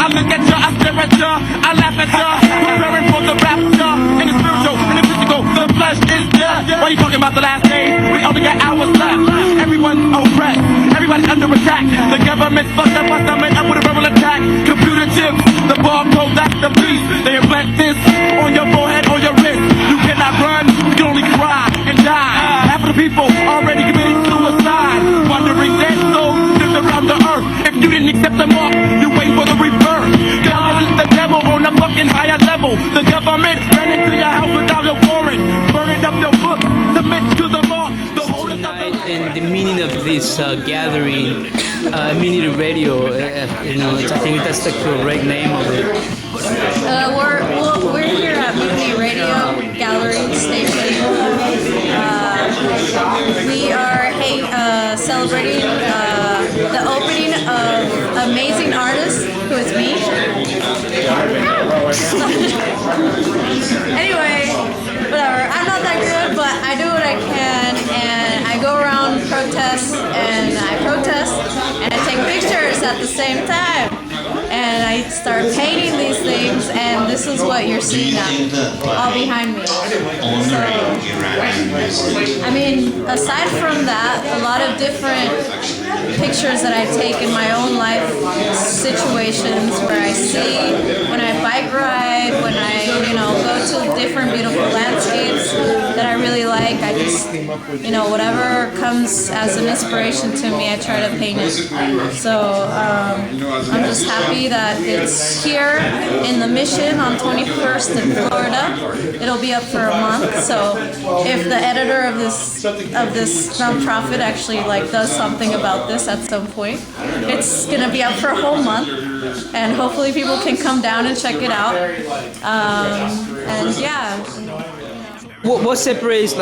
I look at ya, I stare at ya, I laugh at ya. Preparing for the rapture, in the spiritual, in the physical, the flesh is dead. Why you talking about the last days? We only got hours left. Everyone's oppressed, everybody's under attack. The government's fucked up, I'm coming up with a verbal attack. Computer chips, the barcode, that's the beast. They implant this on your forehead, on your wrist. You cannot run, you can only cry and die. Half of the people already committing suicide, wandering dead souls just around the earth. If you didn't accept them all, you wait for the rebirth. God is the devil on a fucking higher level. The government ran into your house without your warrant, burning up your book, submit to the law. The oldest of the And the meaning of this gathering, Mutiny Radio, I think that's the correct name of it. We're here at Mutiny Radio Gallery Station. We are celebrating the opening of amazing artist who is me. Anyway, whatever. I'm not that good, but I do what I can, and I go around protest, and I protest, and I take pictures at the same time. And I start painting these things, and this is what you're seeing now, all behind me. So, I mean, aside from that, a lot of different pictures that I take in my own life situations where I see, when I bike ride, when I, go to different beautiful landscapes that I really like. I just, whatever comes as an inspiration to me, I try to paint it. So, I'm just happy that it's here in the Mission on 21st in Florida. It'll be up for a month. So if the editor of this nonprofit actually does something about this at some point, it's gonna be up for a whole month, and hopefully people can come down and check it out. And yeah. What separates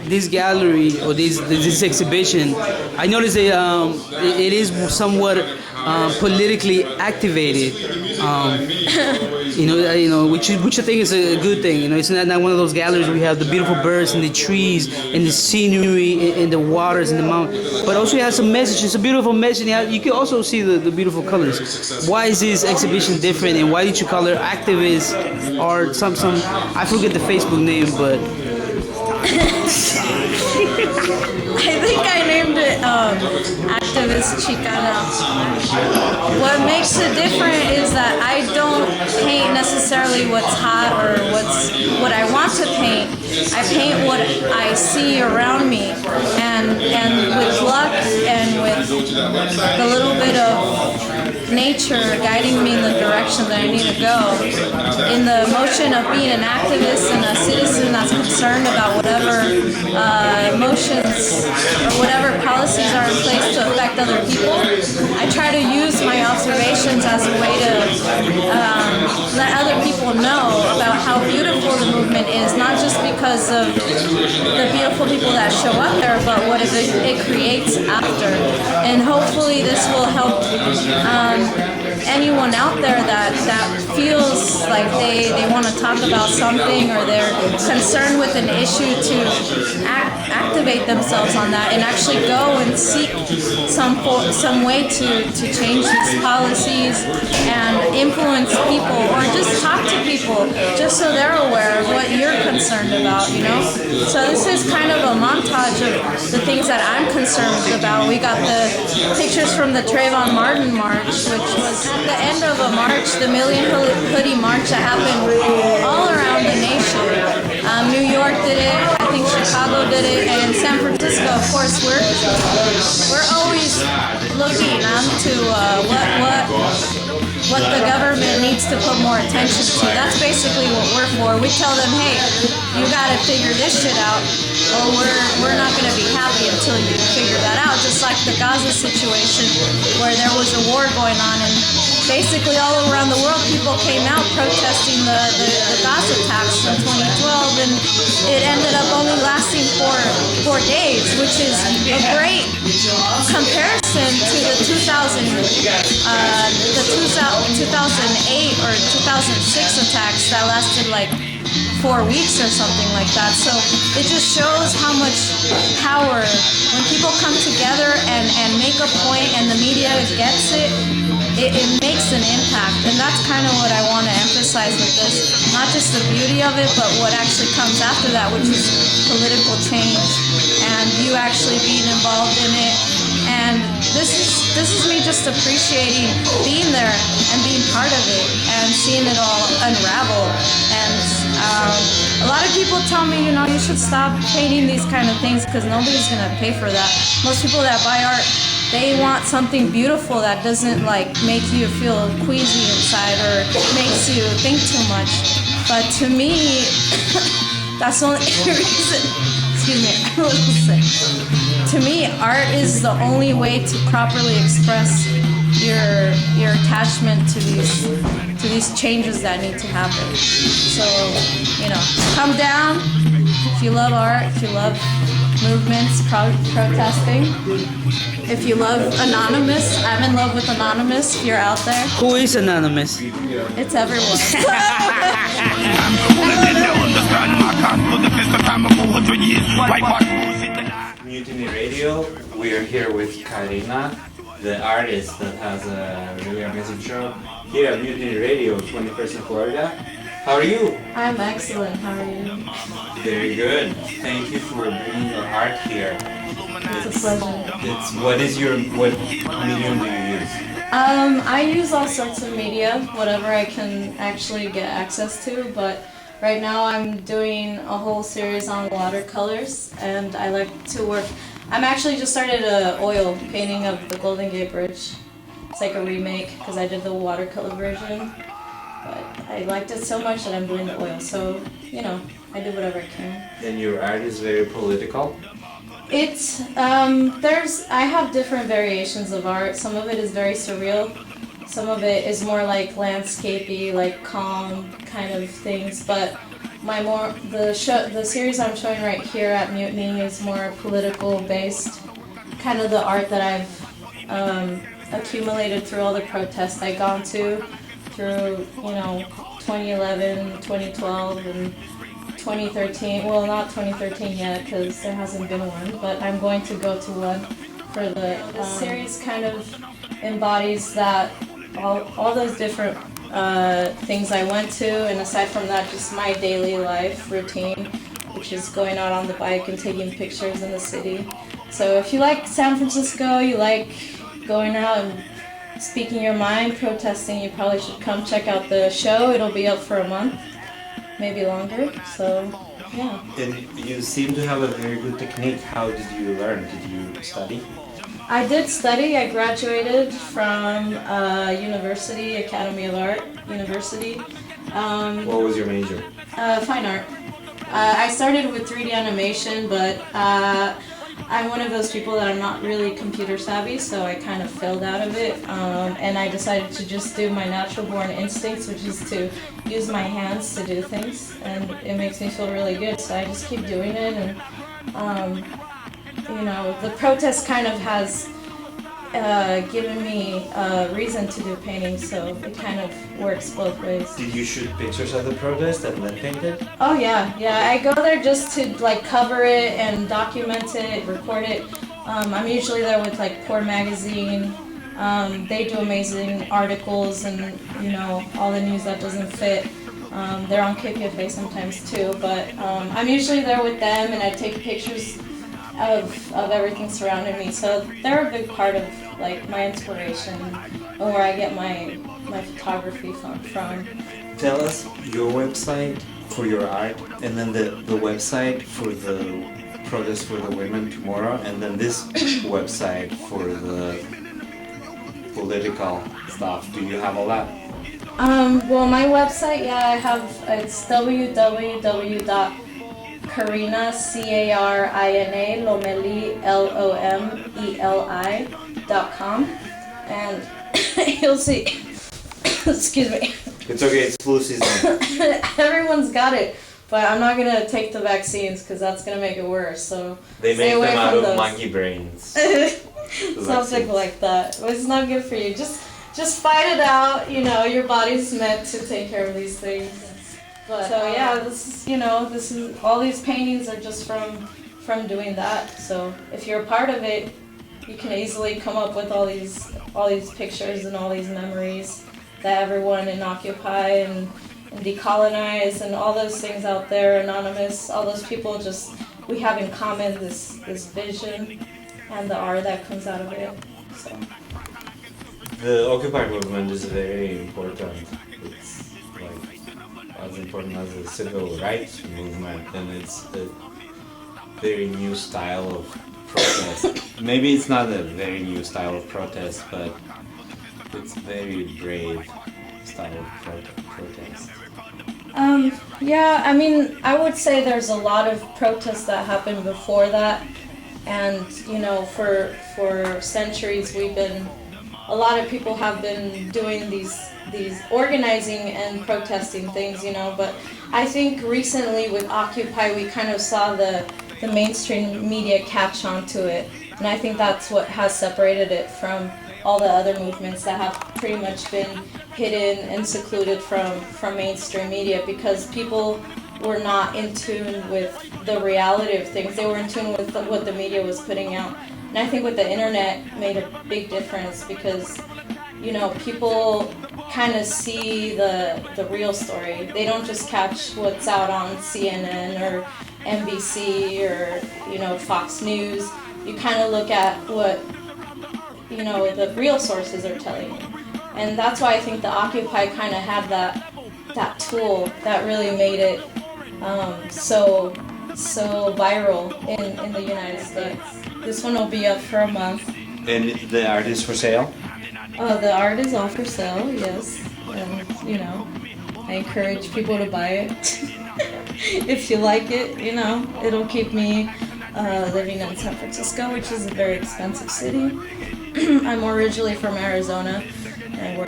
this gallery or this exhibition? I noticed it is somewhat politically activated, which I think is a good thing. It's not one of those galleries where we have the beautiful birds and the trees and the scenery and the waters and the mountains, but also it has some message. It's a beautiful message. You can also see the beautiful colors. Why is this exhibition different, and why did you call it Activist Art? Some I forget the Facebook name, but I think I named it Activist Chicana. What makes it different is that I don't paint necessarily what's hot or what I want to paint. I paint what I see around me, and with luck and with a little bit of nature guiding me in the direction that I need to go, in the motion of being an activist and a citizen that's concerned about whatever motions or whatever policies are in place to affect other people, I try to use my observations as a way to let other people know about how beautiful the movement is, not just because of the beautiful people that show up there, but what it creates after. And hopefully this will help anyone out there that feels like they want to talk about something, or they're concerned with an issue, to activate themselves on that and actually go and seek some way to change these policies and influence people, or just talk to people just so they're aware of what you're concerned about, So this is kind of a montage of the things that I'm concerned about. We got the pictures from the Trayvon Martin March, which was at the end of a march, the Million Hoodie March that happened all around the nation. New York did it, I think Chicago did it, and San Francisco, of course. We're always looking to what the government needs to put more attention to. That's basically what we're for. We tell them, hey, you gotta figure this shit out, or we're not gonna be happy until you figure that out. Just like the Gaza situation, where there was a war going on, and basically all around the world people came out protesting the Gaza attacks in 2012, and it ended up only lasting four days, which is a great comparison to the 2008 or 2006 attacks that lasted 4 weeks or something like that. So it just shows how much power, when people come together and make a point and the media gets it, it makes an impact, and that's kind of what I want to emphasize with this. Not just the beauty of it, but what actually comes after that, which is political change, and you actually being involved in it. And this is me just appreciating being there and being part of it and seeing it all unravel. And a lot of people tell me, you should stop painting these kind of things because nobody's gonna pay for that. Most people that buy art, they want something beautiful that doesn't make you feel queasy inside or makes you think too much. But to me, that's the only reason. Excuse me, I'm a little sick. To me, art is the only way to properly express your attachment to these changes that need to happen. So, come down if you love art, if you love movements, protesting. If you love Anonymous, I'm in love with Anonymous. If you're out there, Who is Anonymous? it's everyone. Mutiny Radio. We are here with Carina, the artist that has a really amazing show here at Mutiny Radio, 21st in Florida. How are you? I'm excellent. How are you? Very good. Thank you for bringing your art here. It's a pleasure. What medium do you use? I use all sorts of media, whatever I can actually get access to, but right now I'm doing a whole series on watercolors, and I like to work. I'm actually just started a oil painting of the Golden Gate Bridge. It's like a remake because I did the watercolor version, but I liked it so much that I'm doing the oil. So, I do whatever I can. And your art is very political? It's, I have different variations of art. Some of it is very surreal. Some of it is more like landscapey, like calm kind of things. But the series I'm showing right here at Mutiny is more political based. Kind of the art that I've accumulated through all the protests I've gone to through, 2011, 2012, and 2013. Well, not 2013 yet because there hasn't been one, but I'm going to go to one for the series. Kind of embodies that all those different things I went to, and aside from that, just my daily life routine, which is going out on the bike and taking pictures in the city. So if you like San Francisco, you like going out and speaking your mind, protesting, you probably should come check out the show. It'll be up for a month, maybe longer. So, yeah. And you seem to have a very good technique. How did you learn? Did you study? I did study. I graduated from university, Academy of Art University. What was your major? Fine art. I started with 3D animation, but I'm one of those people that I'm not really computer savvy, so I kind of failed out of it. And I decided to just do my natural born instincts, which is to use my hands to do things, and it makes me feel really good. So I just keep doing it, and the protest kind of has given me a reason to do painting, so it kind of works both ways. Did you shoot pictures of the protest and then paint it? Oh yeah. I go there just to cover it and document it, record it. I'm usually there with Pour Magazine. They do amazing articles and all the news that doesn't fit. They're on KPFA sometimes too, but I'm usually there with them, and I take pictures of everything surrounding me. So they're a big part of my inspiration and where I get my photography from. Tell us your website for your art, and then the website for the protest for the women tomorrow, and then this website for the political stuff. Do you have all that? Well, my website, I have, it's www.Carina, Carina Lomeli, LOMELI.com, and you'll see, excuse me. It's okay, it's flu season. Everyone's got it, but I'm not gonna take the vaccines because that's gonna make it worse, so They stay make away them out from of those. monkey brains. Something like that. Well, it's not good for you. Just fight it out. Your body's meant to take care of these things. But so yeah, this is all these paintings are just from doing that. So if you're a part of it, you can easily come up with all these pictures and all these memories that everyone in Occupy and Decolonize and all those things out there, Anonymous, all those people we have in common this vision and the art that comes out of it. So. The Occupy movement is very important. It's like as important as the civil rights movement, and it's a very new style of protest. Maybe it's not a very new style of protest, but it's very brave style of protest. Yeah, I mean, I would say there's a lot of protests that happened before that, and you know, for centuries a lot of people have been doing these organizing and protesting things, you know, but I think recently with Occupy we kind of saw the mainstream media catch on to it, and I think that's what has separated it from all the other movements that have pretty much been hidden and secluded from mainstream media, because people were not in tune with the reality of things. They were in tune with what the media was putting out. And I think with the internet made a big difference, because, you know, people kind of see the real story. They don't just catch what's out on CNN or NBC or, you know, Fox News. You kind of look at what, you know, the real sources are telling you. And that's why I think the Occupy kind of had that tool that really made it so viral in the United States. This one will be up for a month. And the art is for sale? The art is all for sale, yes. And, you know, I encourage people to buy it. If you like it, you know, it'll keep me living in San Francisco, which is a very expensive city. I'm originally from Arizona, and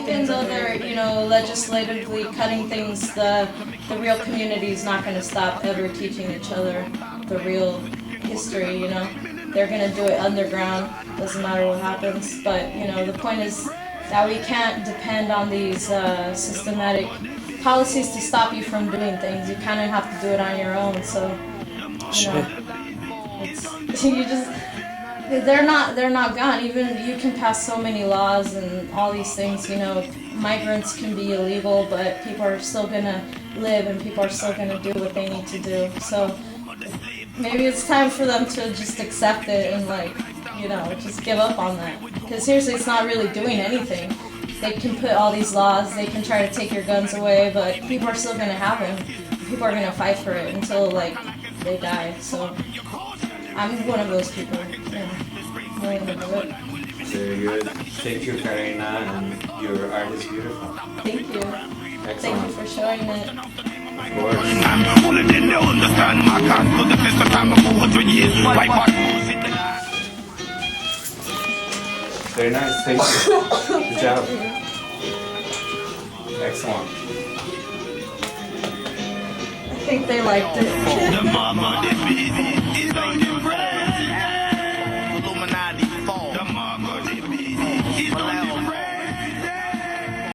even though they're, you know, legislatively cutting things, the real community is not going to stop ever teaching each other the real history, you know. They're going to do it underground, doesn't matter what happens, but, you know, the point is that we can't depend on these systematic policies to stop you from doing things. You kind of have to do it on your own, so, you know, they're not gone. Even you can pass so many laws and all these things, you know, migrants can be illegal, but people are still gonna live and people are still gonna do what they need to do. So maybe it's time for them to just accept it and, like, you know, just give up on that. Because seriously, it's not really doing anything. They can put all these laws, they can try to take your guns away, but people are still gonna have them. People are gonna fight for it until, like, they die. So I'm one of those people. Yeah, willing to do it. Very good. Thank you, Carina, and your art is beautiful. Thank you. Excellent. Thank you for showing it. Of course. Very nice. Thank you. Good job. Excellent. I think they liked it.